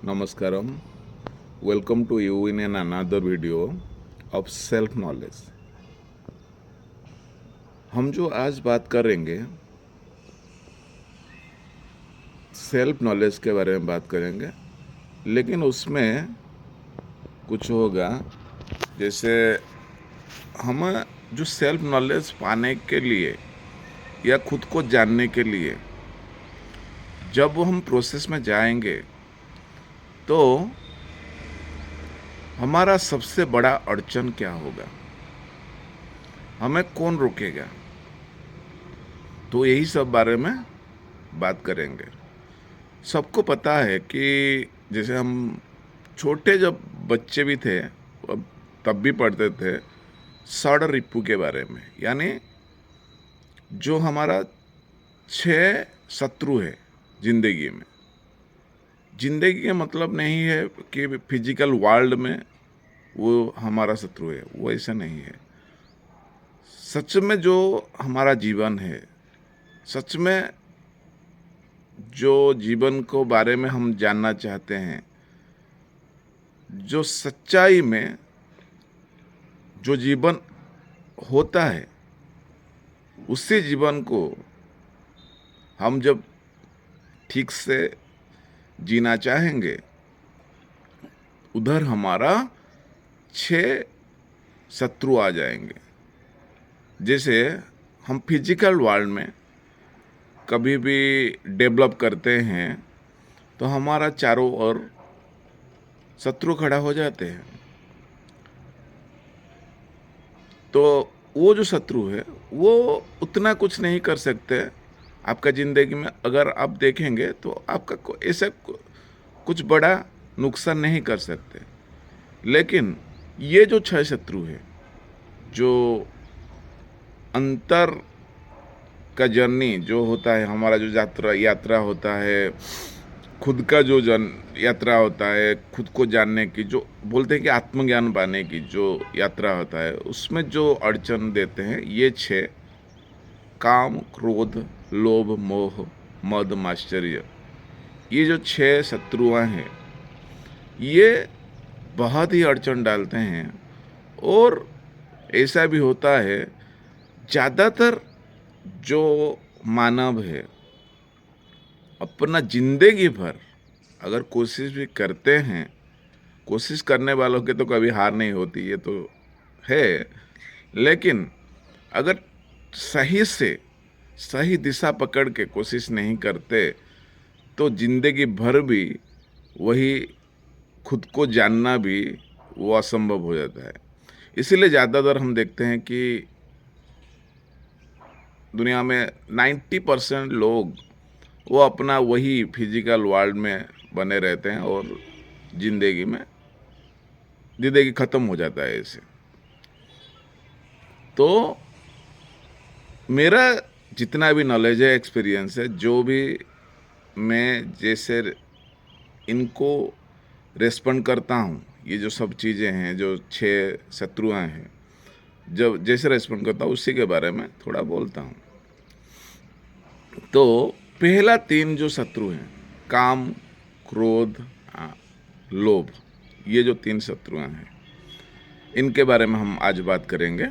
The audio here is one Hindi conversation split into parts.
Namaskaram. Welcome to you in another video of self knowledge. हम जो आज बात करेंगे सेल्फ नॉलेज के बारे में बात करेंगे, लेकिन उसमें कुछ होगा जैसे हम जो सेल्फ नॉलेज पाने के लिए या खुद को जानने के लिए जब हम प्रोसेस में जाएंगे तो हमारा सबसे बड़ा अड़चन क्या होगा, हमें कौन रोकेगा, तो यही सब बारे में बात करेंगे। सबको पता है कि जैसे हम छोटे जब बच्चे भी थे तब भी पढ़ते थे षड रिपु के बारे में, यानी जो हमारा 6 शत्रु है जिंदगी में। जिंदगी का मतलब नहीं है कि फिजिकल वर्ल्ड में वो हमारा शत्रु है, वो ऐसा नहीं है। सच में जो हमारा जीवन है, सच में जो जीवन को बारे में हम जानना चाहते हैं, जो सच्चाई में जो जीवन होता है, उसी जीवन को हम जब ठीक से जीना चाहेंगे, उधर हमारा 6 शत्रु आ जाएंगे। जैसे हम फिजिकल वर्ल्ड में कभी भी डेवलप करते हैं तो हमारा चारों ओर शत्रु खड़ा हो जाते हैं। तो वो जो शत्रु है वो उतना कुछ नहीं कर सकते आपका ज़िंदगी में। अगर आप देखेंगे तो आपका ऐसा कुछ बड़ा नुकसान नहीं कर सकते। लेकिन ये जो 6 शत्रु है, जो अंतर का जर्नी जो होता है, हमारा जो यात्रा होता है, खुद का जो यात्रा होता है, खुद को जानने की, जो बोलते हैं कि आत्मज्ञान पाने की जो यात्रा होता है, उसमें जो अड़चन देते हैं ये 6 काम, क्रोध, लोभ, मोह, मद, माश्चर्य, ये जो 6 शत्रुआं हैं, ये बहुत ही अड़चन डालते हैं। और ऐसा भी होता है, ज़्यादातर जो मानव है अपना जिंदगी भर अगर कोशिश भी करते हैं, कोशिश करने वालों के तो कभी हार नहीं होती, ये तो है। लेकिन अगर सही से सही दिशा पकड़ के कोशिश नहीं करते तो जिंदगी भर भी वही खुद को जानना भी वो असंभव हो जाता है। इसीलिए ज़्यादातर हम देखते हैं कि दुनिया में 90% लोग वो अपना वही फिजिकल वर्ल्ड में बने रहते हैं और जिंदगी ख़त्म हो जाता है ऐसे। तो मेरा जितना भी नॉलेज है, एक्सपीरियंस है, जो भी मैं जैसे इनको रेस्पॉन्ड करता हूँ, ये जो सब चीज़ें हैं, जो 6 शत्रुआं हैं, जब जैसे रेस्पॉन्ड करता हूँ उसी के बारे में थोड़ा बोलता हूँ। तो पहला 3 जो शत्रु हैं, काम, क्रोध, लोभ, ये जो 3 शत्रुआं हैं, इनके बारे में हम आज बात करेंगे।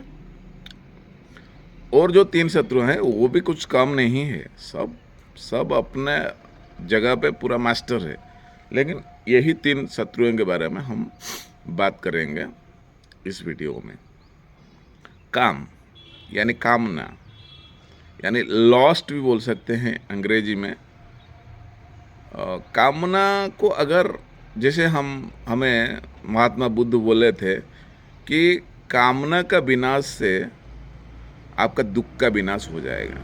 और जो 3 शत्रु हैं वो भी कुछ कम नहीं है, सब अपने जगह पे पूरा मास्टर है। लेकिन यही 3 शत्रुओं के बारे में हम बात करेंगे इस वीडियो में। काम यानी कामना, यानी लॉस्ट भी बोल सकते हैं अंग्रेजी में। कामना को अगर जैसे हमें महात्मा बुद्ध बोले थे कि कामना का विनाश से आपका दुख का विनाश हो जाएगा।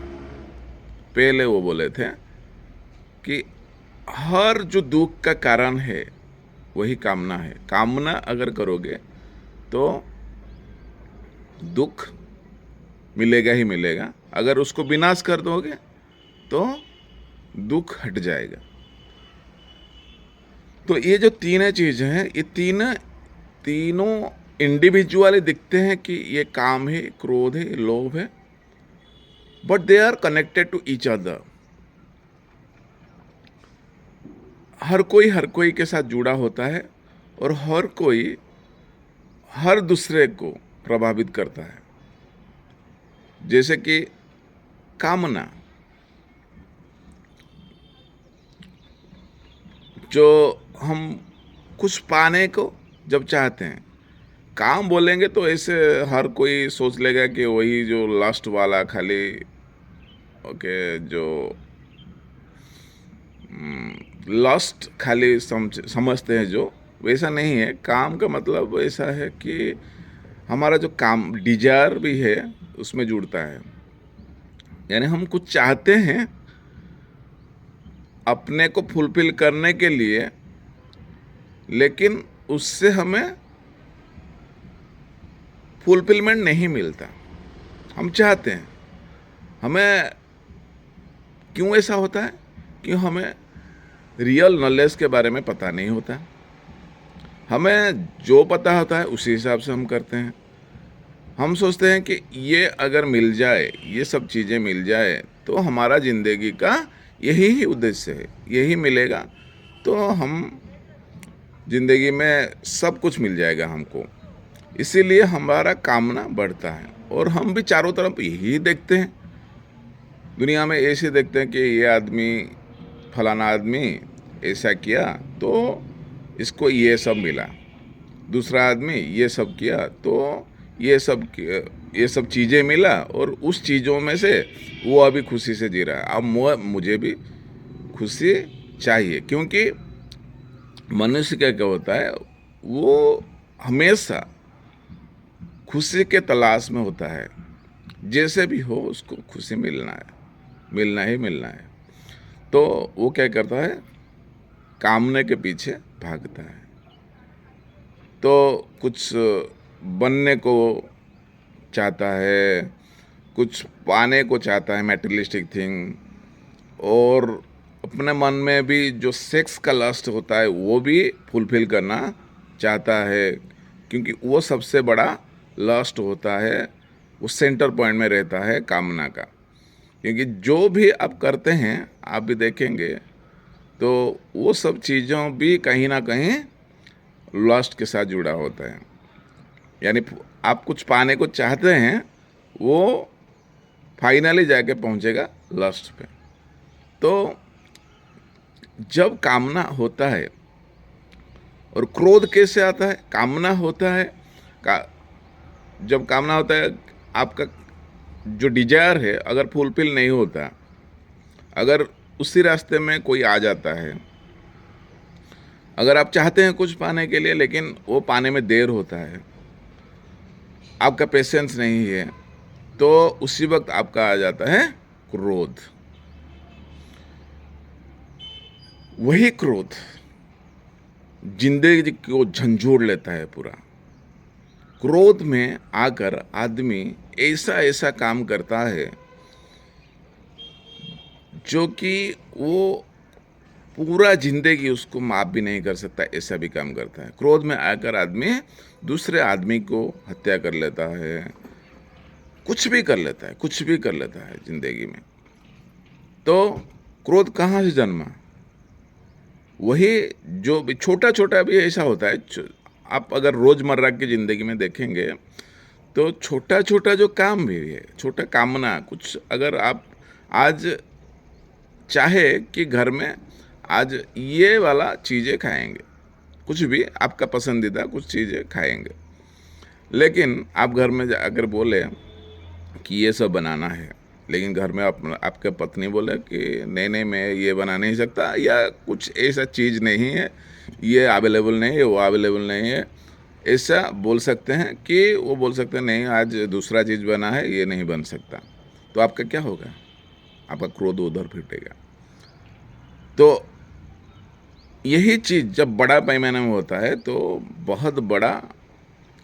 पहले वो बोले थे कि हर जो दुख का कारण है वही कामना है। कामना अगर करोगे तो दुख मिलेगा ही मिलेगा, अगर उसको विनाश कर दोगे तो दुख हट जाएगा। तो ये जो 3 चीज़ें हैं, ये तीनों इंडिविजुअली दिखते हैं कि ये काम है, क्रोध है, लोभ है, but they are connected to each other. हर कोई के साथ जुड़ा होता है और हर कोई हर दूसरे को प्रभावित करता है। जैसे कि कामना, जो हम कुछ पाने को जब चाहते हैं, काम बोलेंगे तो ऐसे हर कोई सोच लेगा कि वही जो लास्ट वाला खाली ओके, जो लस्ट खाली समझते हैं, जो वैसा नहीं है। काम का मतलब ऐसा है कि हमारा जो काम डिजायर भी है उसमें जुड़ता है। यानी हम कुछ चाहते हैं अपने को फुलफिल करने के लिए, लेकिन उससे हमें फुलफिलमेंट नहीं मिलता। हम चाहते हैं, हमें क्यों ऐसा होता है? क्यों हमें रियल नॉलेज के बारे में पता नहीं होता। हमें जो पता होता है उसी हिसाब से हम करते हैं। हम सोचते हैं कि ये अगर मिल जाए, ये सब चीज़ें मिल जाए तो हमारा ज़िंदगी का यही ही उद्देश्य है, यही मिलेगा तो हम ज़िंदगी में सब कुछ मिल जाएगा हमको। इसीलिए हमारा कामना बढ़ता है और हम भी चारों तरफ यही देखते हैं। दुनिया में ऐसे देखते हैं कि ये आदमी, फलाना आदमी ऐसा किया तो इसको ये सब मिला, दूसरा आदमी ये सब किया तो ये सब चीज़ें मिला और उस चीज़ों में से वो अभी खुशी से जी रहा है। अब मुझे भी खुशी चाहिए, क्योंकि मनुष्य क्या होता है, वो हमेशा खुशी के तलाश में होता है। जैसे भी हो उसको खुशी मिलना है, मिलना ही मिलना है। तो वो क्या करता है, कामने के पीछे भागता है। तो कुछ बनने को चाहता है, कुछ पाने को चाहता है, मैटेरियलिस्टिक थिंग, और अपने मन में भी जो सेक्स का लस्ट होता है वो भी फुलफिल करना चाहता है, क्योंकि वो सबसे बड़ा लस्ट होता है, वो सेंटर पॉइंट में रहता है कामना का। क्योंकि जो भी आप करते हैं, आप भी देखेंगे तो वो सब चीज़ों भी कहीं ना कहीं लस्ट के साथ जुड़ा होता है। यानी आप कुछ पाने को चाहते हैं, वो फाइनली जाके पहुंचेगा लस्ट पे। तो जब कामना होता है, और क्रोध कैसे आता है? कामना होता है जब कामना होता है, आपका जो डिजायर है अगर फुलफिल नहीं होता, अगर उसी रास्ते में कोई आ जाता है, अगर आप चाहते हैं कुछ पाने के लिए लेकिन वो पाने में देर होता है, आपका पेशेंस नहीं है, तो उसी वक्त आपका आ जाता है क्रोध। वही क्रोध जिंदगी को झंझोड़ लेता है पूरा। क्रोध में आकर आदमी ऐसा ऐसा काम करता है जो कि वो पूरा जिंदगी उसको माफ भी नहीं कर सकता, ऐसा भी काम करता है। क्रोध में आकर आदमी दूसरे आदमी को हत्या कर लेता है, कुछ भी कर लेता है, कुछ भी कर लेता है जिंदगी में। तो क्रोध कहाँ से जन्मा? वही जो भी छोटा छोटा भी ऐसा होता है। आप अगर रोज़मर्रा की ज़िंदगी में देखेंगे तो छोटा छोटा जो काम भी है, छोटा कामना, कुछ अगर आप आज चाहे कि घर में आज ये वाला चीज़ें खाएंगे, कुछ भी आपका पसंदीदा कुछ चीज़ें खाएंगे, लेकिन आप घर में अगर बोले कि ये सब बनाना है, लेकिन घर में आपके पत्नी बोले कि नहीं नहीं मैं ये बना नहीं सकता, या कुछ ऐसा चीज़ नहीं है, ये अवेलेबल नहीं है, वो अवेलेबल नहीं है, ऐसा बोल सकते हैं कि वो बोल सकते हैं नहीं आज दूसरा चीज़ बना है, ये नहीं बन सकता, तो आपका क्या होगा? आपका क्रोध उधर फिटेगा। तो यही चीज़ जब बड़ा पैमाने में होता है तो बहुत बड़ा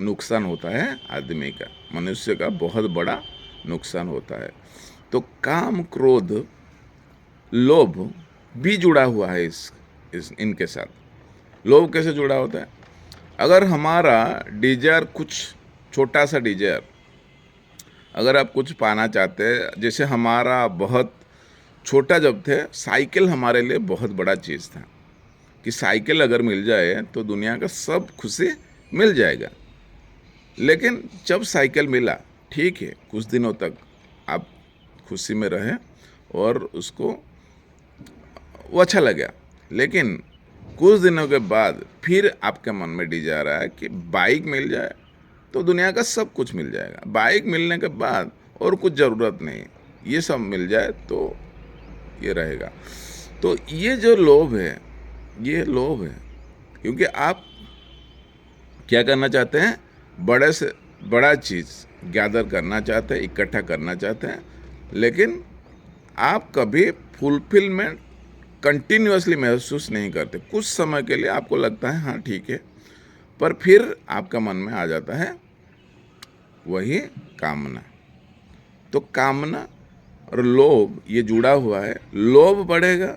नुकसान होता है आदमी का, मनुष्य का बहुत बड़ा नुकसान होता है। तो काम, क्रोध, लोभ भी जुड़ा हुआ है इनके साथ। लोभ कैसे जुड़ा होता है? अगर हमारा डिजायर, कुछ छोटा सा डिजायर, अगर आप कुछ पाना चाहते हैं, जैसे हमारा बहुत छोटा जब थे, साइकिल हमारे लिए बहुत बड़ा चीज़ था। कि साइकिल अगर मिल जाए तो दुनिया का सब खुशी मिल जाएगा। लेकिन जब साइकिल मिला, ठीक है, कुछ दिनों तक आप खुशी में रहे और उसको वो अच्छा लगा, लेकिन कुछ दिनों के बाद फिर आपके मन में डिजायर आया कि बाइक मिल जाए तो दुनिया का सब कुछ मिल जाएगा। बाइक मिलने के बाद और कुछ ज़रूरत नहीं, ये सब मिल जाए तो ये रहेगा। तो ये जो लोभ है, ये लोभ है, क्योंकि आप क्या करना चाहते हैं, बड़े से बड़ा चीज़ गैदर करना चाहते हैं, इकट्ठा करना चाहते हैं, लेकिन आप कभी फुलफिलमेंट कंटिन्यूअसली महसूस नहीं करते। कुछ समय के लिए आपको लगता है हाँ ठीक है, पर फिर आपका मन में आ जाता है वही कामना। तो कामना और लोभ ये जुड़ा हुआ है। लोभ बढ़ेगा,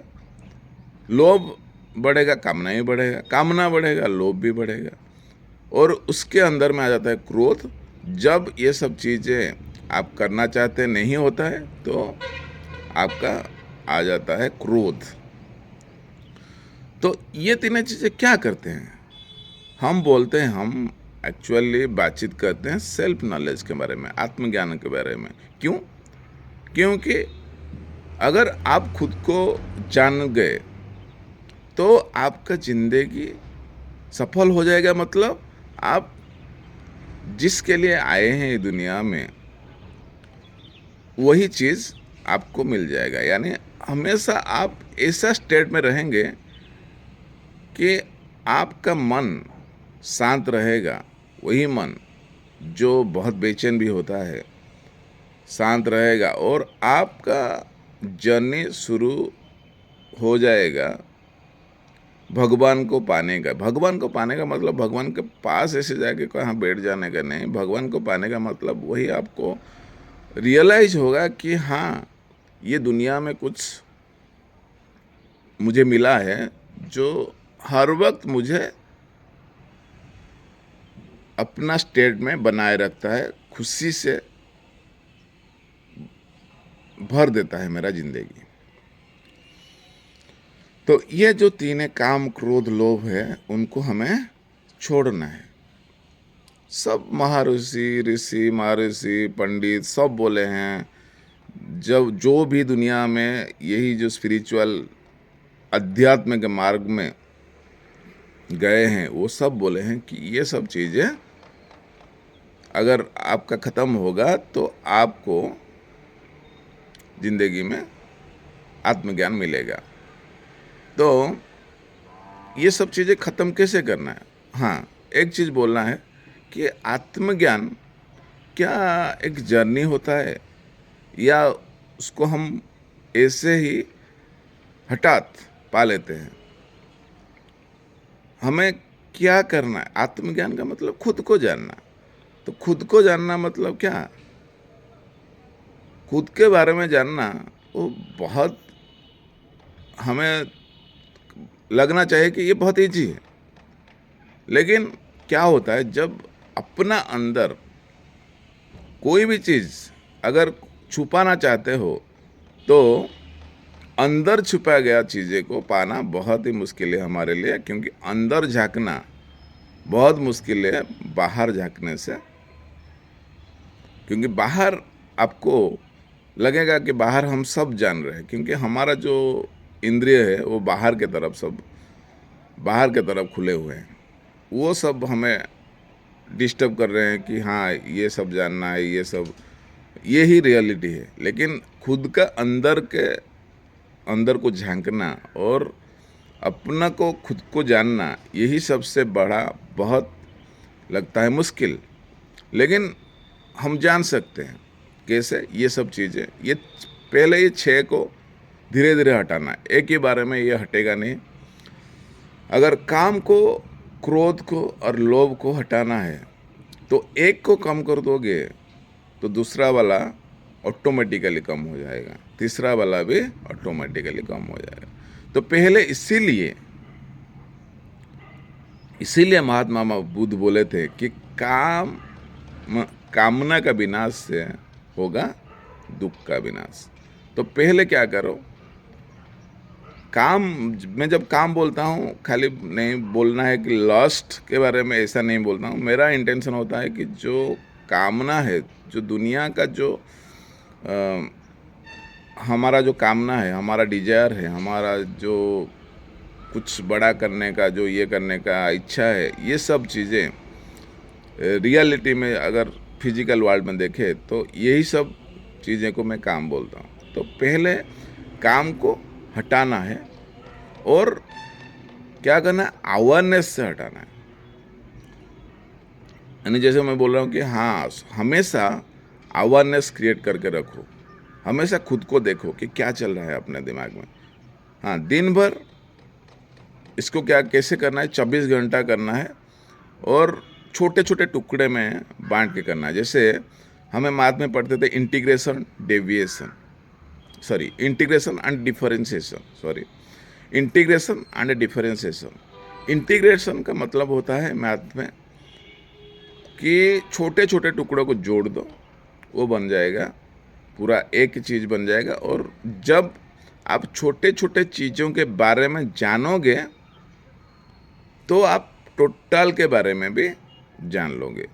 लोभ बढ़ेगा, कामना ही बढ़ेगा, कामना बढ़ेगा, लोभ भी बढ़ेगा, और उसके अंदर में आ जाता है क्रोध। जब ये सब चीज़ें आप करना चाहते नहीं होता है तो आपका आ जाता है क्रोध। तो ये तीनों चीज़ें क्या करते हैं, हम बोलते हैं, हम एक्चुअली बातचीत करते हैं सेल्फ नॉलेज के बारे में, आत्मज्ञान के बारे में। क्यों? क्योंकि अगर आप खुद को जान गए तो आपका ज़िंदगी सफल हो जाएगा। मतलब आप जिसके लिए आए हैं दुनिया में वही चीज़ आपको मिल जाएगा। यानी हमेशा आप ऐसा स्टेट में रहेंगे कि आपका मन शांत रहेगा। वही मन जो बहुत बेचैन भी होता है शांत रहेगा, और आपका जर्नी शुरू हो जाएगा भगवान को पाने का। भगवान को पाने का मतलब भगवान के पास ऐसे जाके कहाँ बैठ जाने का नहीं। भगवान को पाने का मतलब वही आपको रियलाइज होगा कि हाँ, ये दुनिया में कुछ मुझे मिला है जो हर वक्त मुझे अपना स्टेट में बनाए रखता है, खुशी से भर देता है मेरा जिंदगी। तो ये जो तीन काम, क्रोध, लोभ है, उनको हमें छोड़ना है। सब महाऋषि, ऋषि, महर्षि, पंडित सब बोले हैं, जब जो भी दुनिया में यही जो स्पिरिचुअल अध्यात्म के मार्ग में गए हैं वो सब बोले हैं कि ये सब चीज़ें अगर आपका ख़त्म होगा तो आपको ज़िंदगी में आत्मज्ञान मिलेगा। तो ये सब चीज़ें ख़त्म कैसे करना है? हाँ, एक चीज़ बोलना है कि आत्मज्ञान क्या एक जर्नी होता है, या उसको हम ऐसे ही हठात पा लेते हैं? हमें क्या करना है? आत्मज्ञान का मतलब खुद को जानना। तो खुद को जानना मतलब क्या? खुद के बारे में जानना वो बहुत, हमें लगना चाहिए कि ये बहुत ईजी है, लेकिन क्या होता है जब अपना अंदर कोई भी चीज़ अगर छुपाना चाहते हो तो अंदर छुपा गया चीज़ें को पाना बहुत ही मुश्किल है हमारे लिए, क्योंकि अंदर झांकना बहुत मुश्किल है बाहर झांकने से। क्योंकि बाहर आपको लगेगा कि बाहर हम सब जान रहे हैं, क्योंकि हमारा जो इंद्रिय है वो बाहर के तरफ, सब बाहर के तरफ खुले हुए हैं। वो सब हमें डिस्टर्ब कर रहे हैं कि हाँ ये सब जानना है, ये सब, ये ही रियलिटी है। लेकिन खुद का अंदर को झांकना और अपना को खुद को जानना, यही सबसे बड़ा बहुत लगता है मुश्किल, लेकिन हम जान सकते हैं कैसे। ये सब चीज़ें, ये पहले ये 6 को धीरे धीरे हटाना, एक ही बारे में ये हटेगा नहीं। अगर काम को, क्रोध को और लोभ को हटाना है तो एक को कम कर दोगे तो दूसरा वाला ऑटोमेटिकली कम हो जाएगा, तीसरा वाला भी ऑटोमेटिकली कम हो जाएगा। तो पहले इसीलिए महात्मा बुद्ध बोले थे कि कामना का विनाश से होगा दुख का विनाश। तो पहले क्या करो, काम, मैं जब काम बोलता हूँ खाली नहीं बोलना है कि लस्ट के बारे में, ऐसा नहीं बोलता हूँ। मेरा इंटेंशन होता है कि जो कामना है, जो दुनिया का जो हमारा जो कामना है, हमारा डिजायर है, हमारा जो कुछ बड़ा करने का, जो ये करने का इच्छा है, ये सब चीज़ें रियलिटी में अगर फिजिकल वर्ल्ड में देखे तो यही सब चीज़ें को मैं काम बोलता हूँ। तो पहले काम को हटाना है और क्या करना है, अवेयरनेस से हटाना है। यानी जैसे मैं बोल रहा हूँ कि हाँ, हमेशा अवेयरनेस क्रिएट करके रखो, हमेशा खुद को देखो कि क्या चल रहा है अपने दिमाग में। हाँ, दिन भर इसको क्या कैसे करना है, 24 घंटा करना है और छोटे छोटे टुकड़े में बांट के करना है। जैसे हमें मैथ में पढ़ते थे integration deviation, sorry integration and differentiation, sorry integration and differentiation. Integration का मतलब होता है मैथ में कि छोटे छोटे टुकड़ों को जोड़ दो, वो बन जाएगा पूरा एक चीज़ बन जाएगा। और जब आप छोटे छोटे चीज़ों के बारे में जानोगे तो आप टोटल के बारे में भी जान लोगे।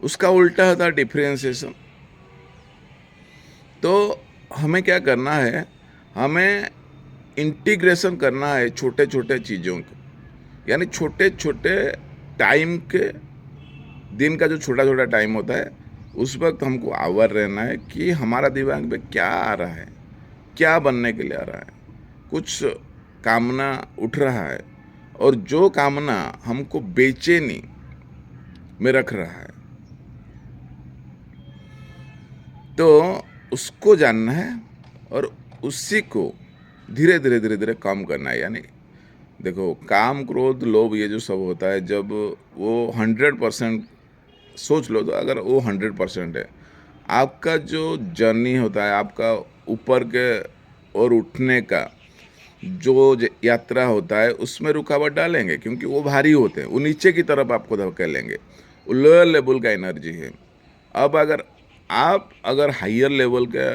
उसका उल्टा होता है डिफरेंशिएशन। तो हमें क्या करना है, हमें इंटीग्रेशन करना है छोटे छोटे चीज़ों को, यानी छोटे छोटे टाइम के, दिन का जो छोटा छोटा टाइम होता है उस वक्त हमको आवर रहना है कि हमारा दिमाग में क्या आ रहा है, क्या बनने के लिए आ रहा है। कुछ कामना उठ रहा है और जो कामना हमको बेचैनी में रख रहा है, तो उसको जानना है और उसी को धीरे धीरे धीरे धीरे कम करना है। यानी देखो, काम क्रोध लोभ ये जो सब होता है, जब वो 100% सोच लो, तो अगर वो 100% है, आपका जो जर्नी होता है, आपका ऊपर के और उठने का जो यात्रा होता है, उसमें रुकावट डालेंगे क्योंकि वो भारी होते हैं, वो नीचे की तरफ आपको धकेलेंगे, वो लोअर लेवल का एनर्जी है। अब अगर हायर लेवल का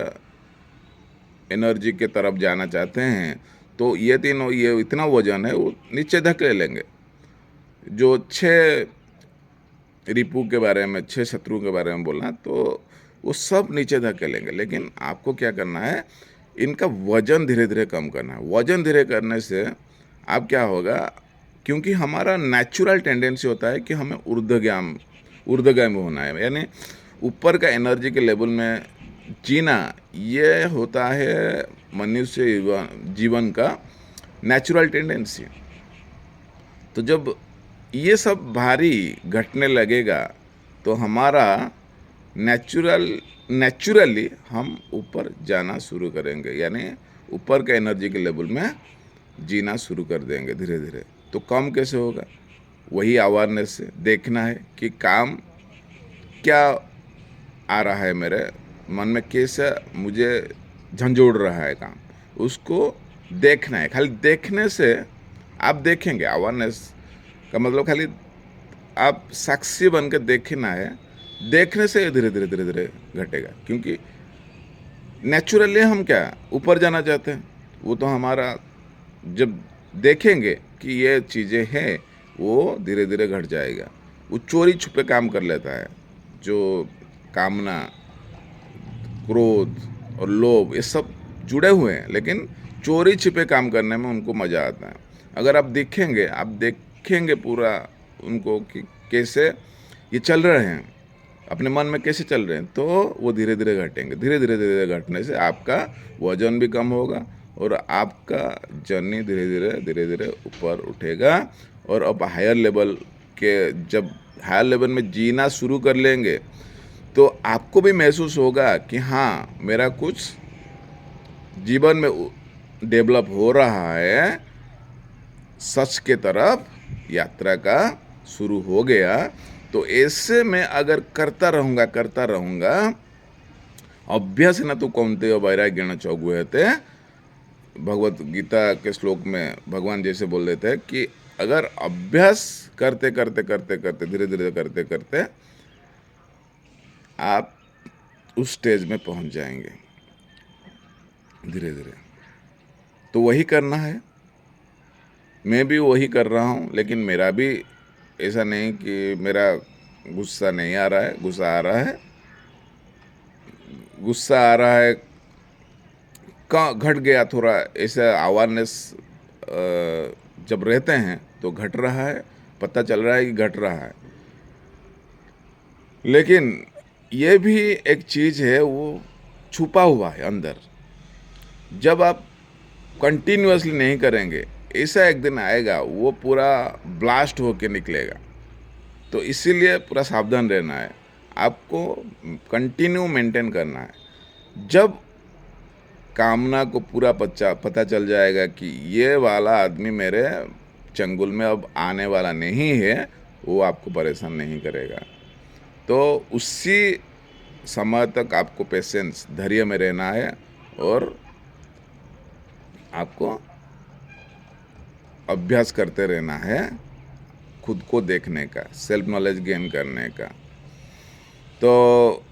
एनर्जी के तरफ जाना चाहते हैं तो ये तीनों, ये इतना वजन है, वो नीचे धकेलेंगे। जो 6 रिपू के बारे में, 6 शत्रु के बारे में बोलना, तो वो सब नीचे धकेलेंगे। लेकिन आपको क्या करना है, इनका वजन धीरे धीरे कम करना है। वजन धीरे करने से आप क्या होगा, क्योंकि हमारा नेचुरल टेंडेंसी होता है कि हमें ऊर्ध्वगामी होना है, यानी ऊपर का एनर्जी के लेवल में जीना। ये होता है मनुष्य जीवन का नेचुरल टेंडेंसी। तो जब ये सब भारी घटने लगेगा तो हमारा नेचुरली हम ऊपर जाना शुरू करेंगे, यानी ऊपर के एनर्जी के लेवल में जीना शुरू कर देंगे धीरे धीरे। तो कम कैसे होगा, वही अवेयरनेस से देखना है कि काम क्या आ रहा है मेरे मन में, कैसे मुझे झंझोड़ रहा है काम, उसको देखना है। खाली देखने से आप देखेंगे, अवेयरनेस का मतलब खाली आप साक्षी बन के देखना है। देखने से धीरे धीरे धीरे धीरे घटेगा, क्योंकि नेचुरली हम क्या ऊपर जाना चाहते हैं। वो तो हमारा जब देखेंगे कि ये चीज़ें हैं, वो धीरे धीरे घट जाएगा। वो चोरी छुपे काम कर लेता है। जो कामना, क्रोध और लोभ ये सब जुड़े हुए हैं, लेकिन चोरी छिपे काम करने में उनको मज़ा आता है। अगर आप देखेंगे पूरा उनको कि कैसे ये चल रहे हैं, अपने मन में कैसे चल रहे हैं, तो वो धीरे धीरे घटेंगे। धीरे धीरे धीरे घटने से आपका वजन भी कम होगा और आपका जर्नी धीरे धीरे ऊपर उठेगा। और अब हायर लेवल के, जब हायर लेवल में जीना शुरू कर लेंगे तो आपको भी महसूस होगा कि हाँ, मेरा कुछ जीवन में डेवलप हो रहा है, सच के तरफ यात्रा का शुरू हो गया। तो ऐसे में अगर करता रहूँगा अभ्यास न तो कौन्तेय वैराग्येण च गुह्यते, भगवत गीता के श्लोक में भगवान जैसे बोल देते हैं कि अगर अभ्यास करते धीरे धीरे करते आप उस स्टेज में पहुंच जाएंगे धीरे धीरे। तो वही करना है। मैं भी वही कर रहा हूँ, लेकिन मेरा भी ऐसा नहीं कि मेरा गुस्सा नहीं आ रहा है, गुस्सा आ रहा है। गुस्सा आ रहा है, कहाँ घट गया थोड़ा, ऐसा अवेयरनेस जब रहते हैं तो घट रहा है, पता चल रहा है कि घट रहा है। लेकिन ये भी एक चीज़ है, वो छुपा हुआ है अंदर। जब आप कंटिन्यूअसली नहीं करेंगे, ऐसा एक दिन आएगा वो पूरा ब्लास्ट होके निकलेगा। तो इसीलिए पूरा सावधान रहना है, आपको कंटिन्यू मेंटेन करना है। जब कामना को पूरा पता चल जाएगा कि ये वाला आदमी मेरे चंगुल में अब आने वाला नहीं है, वो आपको परेशान नहीं करेगा। तो उसी समय तक आपको पेशेंस, धैर्य में रहना है और आपको अभ्यास करते रहना है, खुद को देखने का, सेल्फ नॉलेज गेन करने का। तो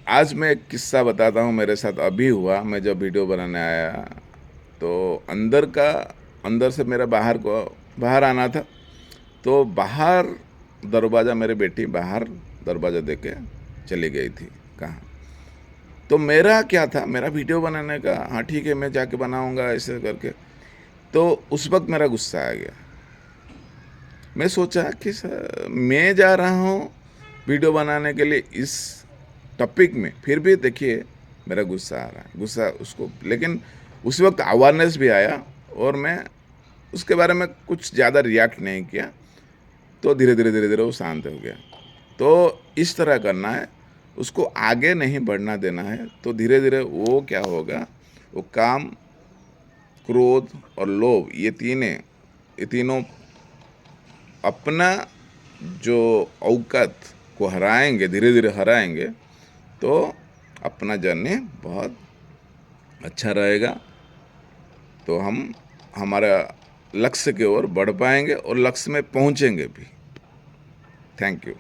आज मैं एक किस्सा बताता हूँ, मेरे साथ अभी हुआ। मैं जब वीडियो बनाने आया तो अंदर से मेरा बाहर आना था। तो बाहर दरवाज़ा, मेरी बेटी बाहर दरवाज़ा दे के चली गई थी कहाँ। तो मेरा क्या था, मेरा वीडियो बनाने का, हाँ ठीक है मैं जाके बनाऊँगा ऐसे करके। तो उस वक्त मेरा गुस्सा आ गया। मैं सोचा कि मैं जा रहा हूँ वीडियो बनाने के लिए इस टॉपिक में, फिर भी देखिए मेरा गुस्सा आ रहा है, गुस्सा उसको। लेकिन उस वक्त अवेयरनेस भी आया और मैं उसके बारे में कुछ ज़्यादा रिएक्ट नहीं किया। तो धीरे धीरे वो शांत हो गया। तो इस तरह करना है, उसको आगे नहीं बढ़ना देना है। तो धीरे धीरे वो क्या होगा, वो काम, क्रोध और लोभ, ये तीनों अपना जो औकात को हराएंगे, धीरे धीरे हराएंगे, तो अपना जर्नी बहुत अच्छा रहेगा। तो हम हमारा लक्ष्य की ओर बढ़ पाएंगे और लक्ष्य में पहुंचेंगे भी। Thank you.